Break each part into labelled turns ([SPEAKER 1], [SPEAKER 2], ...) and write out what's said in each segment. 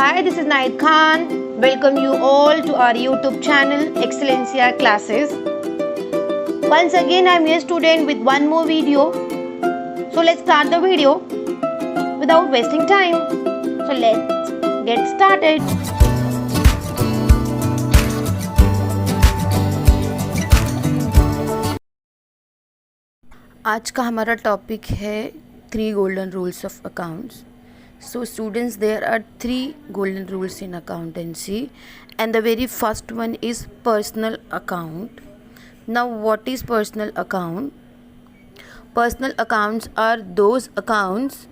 [SPEAKER 1] Hi, this is Naid Khan. Welcome you all to our YouTube channel Excellencia Classes. Once again, I am your student with one more video. So let's start the video without wasting time. So let's get started.
[SPEAKER 2] आज का हमारा topic है 3 golden rules of accounts. So students, there are 3 golden rules in accountancy, and the very first one is personal account. Now what is personal account? Personal accounts are those accounts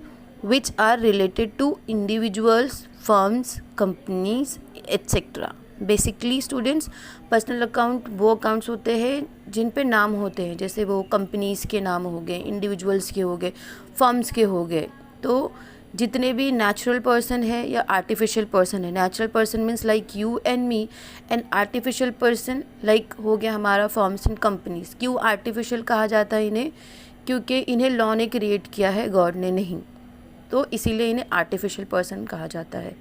[SPEAKER 2] which are related to individuals, firms, companies, etc. Basically students, personal account वो accounts होते हैं जिन पे नाम होते हैं, जैसे वो companies के नाम हो गए, इंडिविजुअल्स के हो गए, फर्म्स के हो गए. तो जितने भी नेचुरल पर्सन है या आर्टिफिशियल पर्सन है, natural person means like you and me, and artificial person like हो गया हमारा फर्म्स एंड कंपनीज़. क्यों आर्टिफिशियल कहा जाता है इन्हें? क्योंकि इन्हें लॉ ने क्रिएट किया है, गॉड ने नहीं, तो इसीलिए इन्हें आर्टिफिशियल पर्सन कहा जाता है.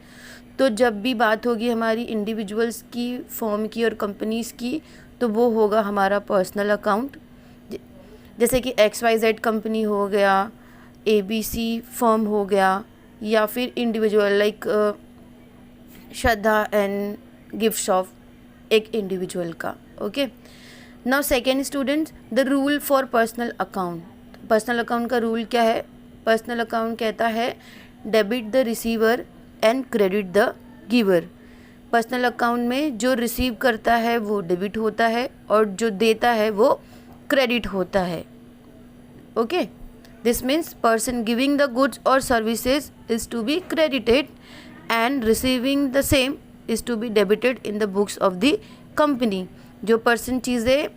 [SPEAKER 2] तो जब भी बात होगी हमारी इंडिविजुअल्स की, फर्म की और कंपनीज़ की, तो वो होगा हमारा पर्सनल अकाउंट. जैसे कि XYZ कंपनी हो गया, ABC फर्म हो गया, या फिर individual like Shraddha and gift shop एक इंडिविजुअल का. Okay, now second students, the rule for personal account. Personal account का रूल क्या है? पर्सनल अकाउंट कहता है debit the receiver and credit the giver. Personal account में जो रिसीव करता है वो डेबिट होता है और जो देता है वो क्रेडिट होता है. Okay, this means person giving the goods और services is to be credited and receiving the same is to be debited in the books of the company. जो पर्सन चीज़ें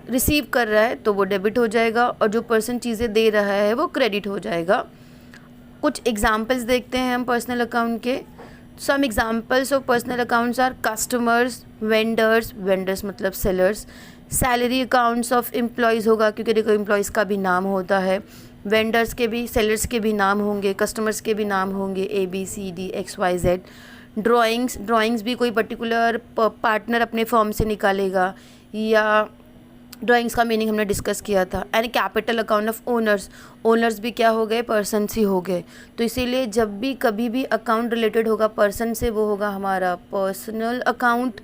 [SPEAKER 2] रिसीव कर रहा है तो वो डेबिट हो जाएगा और जो पर्सन चीज़ें दे रहा है वो क्रेडिट हो जाएगा. कुछ एग्जाम्पल्स देखते हैं हम पर्सनल अकाउंट के. Some examples of personal accounts are customers, vendors, vendors मतलब sellers. Salary accounts of employees होगा, क्योंकि देखो एम्प्लॉयज़ का भी नाम होता है, वेंडर्स के भी, सेलर्स के भी नाम होंगे, कस्टमर्स के भी नाम होंगे, ABCD XYZ. ड्राइंग्स भी कोई पर्टिकुलर पार्टनर अपने फॉर्म से निकालेगा, या ड्राइंग्स का मीनिंग हमने डिस्कस किया था. And capital account of owners. Owners भी क्या हो गए? पर्सन्स ही हो गए. तो इसीलिए जब भी कभी भी अकाउंट रिलेटेड होगा पर्सन से, वो होगा हमारा पर्सनल अकाउंट.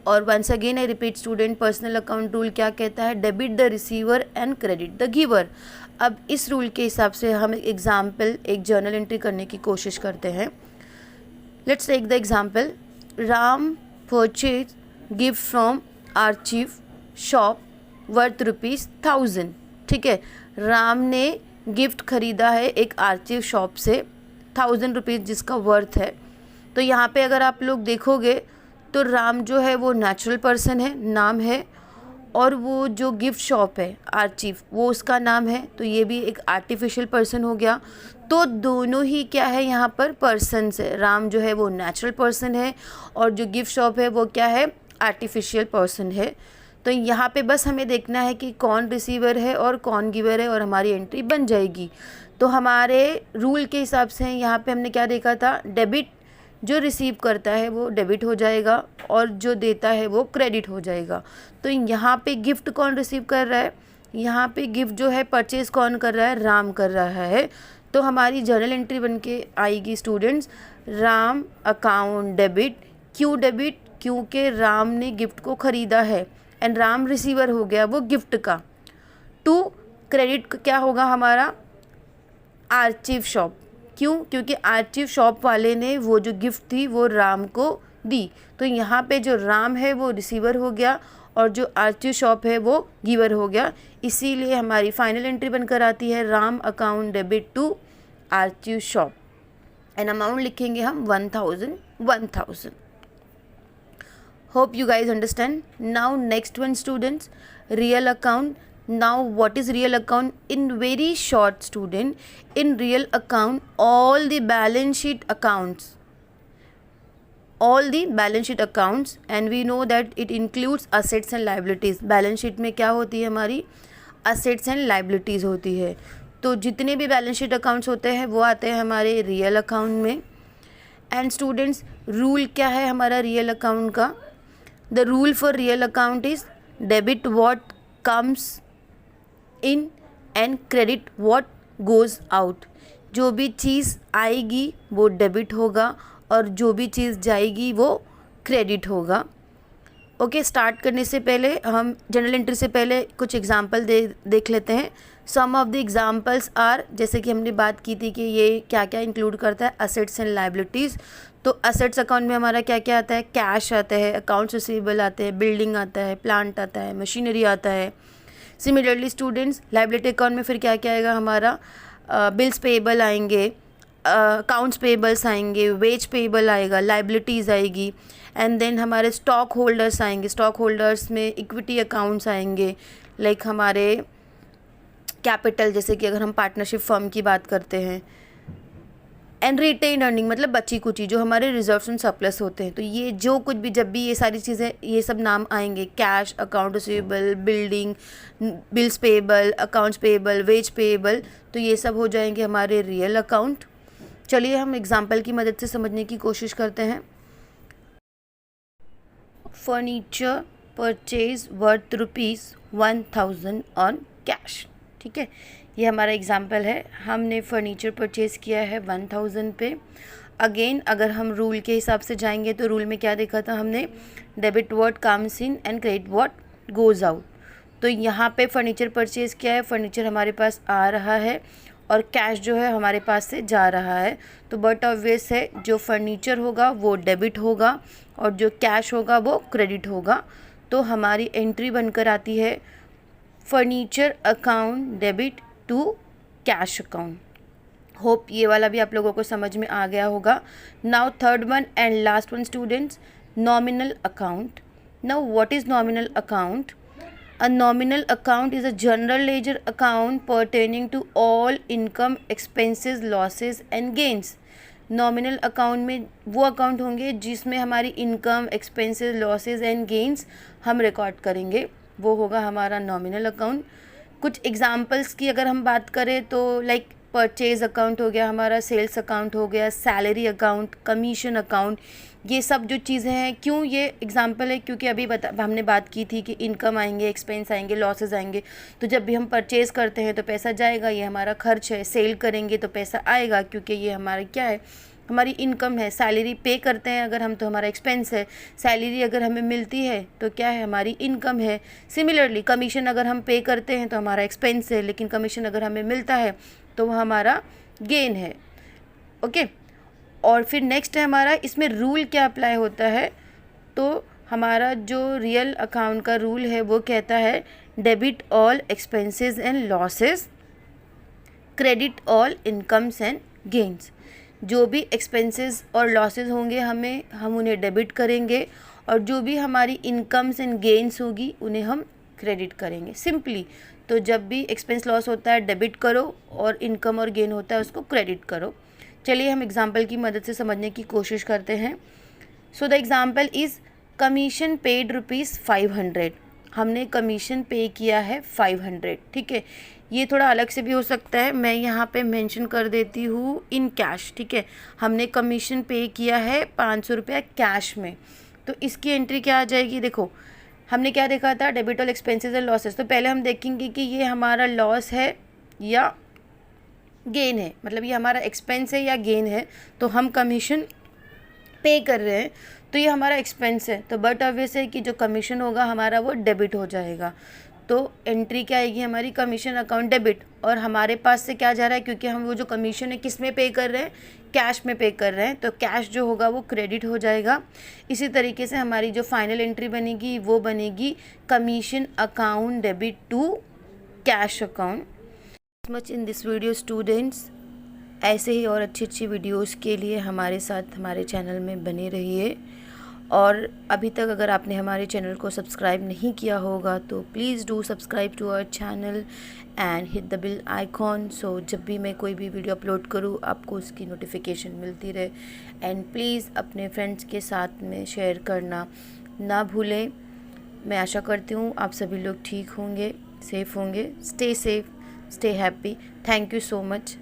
[SPEAKER 2] और once again I repeat student, personal account rule क्या कहता है? Debit the receiver and credit the giver. अब इस रूल के हिसाब से हम एग्जाम्पल, एक जर्नल एंट्री करने की कोशिश करते हैं. Let's take the example. Ram purchase gift from our chief shop worth ₹1000. ठीक है, राम ने गिफ्ट खरीदा है एक आर्चिव शॉप से ₹1000 जिसका वर्थ है. तो यहाँ पे अगर आप लोग देखोगे तो राम जो है वो नेचुरल पर्सन है, नाम है, और वो जो गिफ्ट शॉप है आर्चिव वो उसका नाम है, तो ये भी एक आर्टिफिशियल पर्सन हो गया. तो दोनों ही क्या है यहाँ पर? पर्सन्स है. राम जो है वो नेचुरल पर्सन है और जो गिफ्ट शॉप है वो क्या है? आर्टिफिशियल पर्सन है. तो यहाँ पे बस हमें देखना है कि कौन रिसीवर है और कौन गिवर है और हमारी एंट्री बन जाएगी. तो हमारे रूल के हिसाब से यहाँ पे हमने क्या देखा था? डेबिट, जो रिसीव करता है वो डेबिट हो जाएगा और जो देता है वो क्रेडिट हो जाएगा. तो यहाँ पे गिफ्ट कौन रिसीव कर रहा है? यहाँ पे गिफ्ट जो है परचेज़ कौन कर रहा है? राम कर रहा है. तो हमारी जर्नल एंट्री बन के आएगी स्टूडेंट्स, राम अकाउंट डेबिट. क्यों डेबिट? क्योंकि राम ने गिफ्ट को ख़रीदा है एंड राम रिसीवर हो गया वो गिफ्ट का. टू क्रेडिट क्या होगा हमारा? Archive shop. क्यों? क्योंकि आर्चिव शॉप वाले ने वो जो गिफ्ट थी वो राम को दी. तो यहाँ पे जो राम है वो रिसीवर हो गया और जो आर्चिव शॉप है वो गिवर हो गया. इसीलिए हमारी फाइनल एंट्री बनकर आती है Ram account debit to archive shop. And amount लिखेंगे हम 1000. Hope you guys understand. Now next one students, real account. Now what is real account? In very short student, in real account all the balance sheet accounts, and we know that it includes assets and liabilities. balance sheet में क्या होती है हमारी? assets and liabilities होती है. तो जितने भी बैलेंस शीट अकाउंट्स होते हैं वो आते हैं हमारे रियल अकाउंट में. एंड स्टूडेंट्स, रूल क्या है हमारा रियल अकाउंट का? The rule for real account is debit what comes in and credit what goes out. जो भी चीज़ आएगी वो डेबिट होगा और जो भी चीज़ जाएगी वो क्रेडिट होगा। ओके, स्टार्ट करने से पहले हम जनरल एंट्री से पहले कुछ एग्जांपल देख लेते हैं। सम ऑफ द एग्जांपल्स आर, जैसे कि हमने बात की थी कि ये क्या क्या इंक्लूड करता है, असेट्स एंड लाइबिलिटीज़। तो असेट्स अकाउंट में हमारा क्या क्या आता है? कैश आता है, अकाउंट्स रिसीवेबल आते हैं, बिल्डिंग आता है, प्लांट आता है, मशीनरी आता है। सिमिलरली स्टूडेंट्स, लाइबिलिटी अकाउंट में फिर क्या क्या आएगा हमारा? बिल्स पेएबल आएंगे, अकाउंट्स पेएबल्स आएंगे, वेज पेएबल आएगा, लाइबिलिटीज़ आएगी, एंड देन हमारे स्टॉक होल्डर्स आएंगे। स्टॉक होल्डर्स में इक्विटी अकाउंट्स आएंगे, लाइक हमारे कैपिटल, जैसे कि अगर हम पार्टनरशिप फर्म की बात करते हैं। एंड रिटेन अर्निंग मतलब बची कुची जो हमारे रिजर्व्स एंड सरप्लस होते हैं। तो ये जो कुछ भी जब भी ये सारी चीज़ें, ये सब नाम आएंगे, cash, account receivable, building, bills payable, accounts payable, wage payable, तो ये सब हो जाएंगे हमारे रियल अकाउंट। चलिए हम एग्जांपल की मदद से समझने की कोशिश करते हैं। Furniture purchase worth ₹1000 on cash. ठीक है, ये हमारा एग्जाम्पल है। हमने फर्नीचर परचेज़ किया है 1000 पे। अगेन अगर हम रूल के हिसाब से जाएंगे तो रूल में क्या देखा था हमने? Debit what comes in and credit what goes out. तो यहाँ पे फर्नीचर परचेज़ किया है, फर्नीचर हमारे पास आ रहा है और कैश जो है हमारे पास से जा रहा है। तो बट ऑब्वियस है, जो फर्नीचर होगा वो डेबिट होगा और जो कैश होगा वो क्रेडिट होगा। तो हमारी एंट्री बनकर आती है furniture account debit to cash account. Hope ये वाला भी आप लोगों को समझ में आ गया होगा। Now third one and last one students, nominal account. Now what is nominal account? A nominal account is a general ledger account pertaining to all income, expenses, losses and gains. Nominal account में वो account होंगे जिसमें हमारी income, expenses, losses and gains हम record करेंगे, वो होगा हमारा नॉमिनल अकाउंट। कुछ एग्जांपल्स की अगर हम बात करें तो लाइक परचेज अकाउंट हो गया हमारा, सेल्स अकाउंट हो गया, सैलरी अकाउंट, कमीशन अकाउंट, ये सब जो चीज़ें हैं। क्यों ये एग्जांपल है? क्योंकि अभी हमने बात की थी कि इनकम आएंगे, एक्सपेंस आएंगे, लॉसेस आएंगे। तो जब भी हम परचेज करते हैं तो पैसा जाएगा, ये हमारा खर्च है। सेल करेंगे तो पैसा आएगा क्योंकि ये हमारा क्या है? हमारी इनकम है। सैलरी पे करते हैं अगर हम तो हमारा एक्सपेंस है। सैलरी अगर हमें मिलती है तो क्या है? हमारी इनकम है। सिमिलरली कमीशन अगर हम पे करते हैं तो हमारा एक्सपेंस है, लेकिन कमीशन अगर हमें मिलता है तो वो हमारा गेन है। ओके, और फिर नेक्स्ट है हमारा, इसमें रूल क्या अप्लाई होता है? तो हमारा जो रियल अकाउंट का रूल है वो कहता है debit all expenses and losses, credit all incomes and gains. जो भी एक्सपेंसेस और लॉसेस होंगे हम उन्हें डेबिट करेंगे और जो भी हमारी इनकम्स एंड गेन्स होगी उन्हें हम क्रेडिट करेंगे, सिंपली। तो जब भी एक्सपेंस लॉस होता है डेबिट करो और इनकम और गेन होता है उसको क्रेडिट करो। चलिए हम एग्जांपल की मदद से समझने की कोशिश करते हैं। So the example is commission paid ₹500। हमने कमीशन पे किया है 500। ठीक है, ये थोड़ा अलग से भी हो सकता है, मैं यहाँ पे मेंशन कर देती हूँ इन कैश। ठीक है, हमने कमीशन पे किया है 500 रुपया कैश में। तो इसकी एंट्री क्या आ जाएगी? देखो हमने क्या देखा था? Debit all expenses and losses. तो पहले हम देखेंगे कि ये हमारा लॉस है या गेन है, मतलब ये हमारा एक्सपेंस है या गेन है। तो हम कमीशन पे कर रहे हैं तो ये हमारा एक्सपेंस है, तो बट ऑब्वियस है कि जो कमीशन होगा हमारा वो डेबिट हो जाएगा। तो एंट्री क्या आएगी हमारी? Commission account debit. और हमारे पास से क्या जा रहा है? क्योंकि हम वो जो कमीशन है किस में पे कर रहे हैं? कैश में पे कर रहे हैं, तो कैश जो होगा वो क्रेडिट हो जाएगा। इसी तरीके से हमारी जो फाइनल एंट्री बनेगी वो बनेगी commission account debit to cash account. Much in this video students. ऐसे ही और अच्छी वीडियोस के लिए हमारे साथ हमारे चैनल में बने रहिए। और अभी तक अगर आपने हमारे चैनल को सब्सक्राइब नहीं किया होगा तो please do subscribe to our channel and hit the bell icon, so जब भी मैं कोई भी वीडियो अपलोड करूँ आपको उसकी नोटिफिकेशन मिलती रहे। एंड प्लीज़ अपने फ्रेंड्स के साथ में शेयर करना ना भूलें। मैं आशा करती हूँ आप सभी लोग ठीक होंगे, सेफ़ होंगे। Stay safe, stay happy. Thank you so much.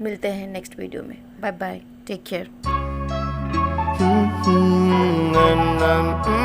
[SPEAKER 2] मिलते हैं नेक्स्ट वीडियो में। Bye bye, take care.
[SPEAKER 3] Mm, mm, mm,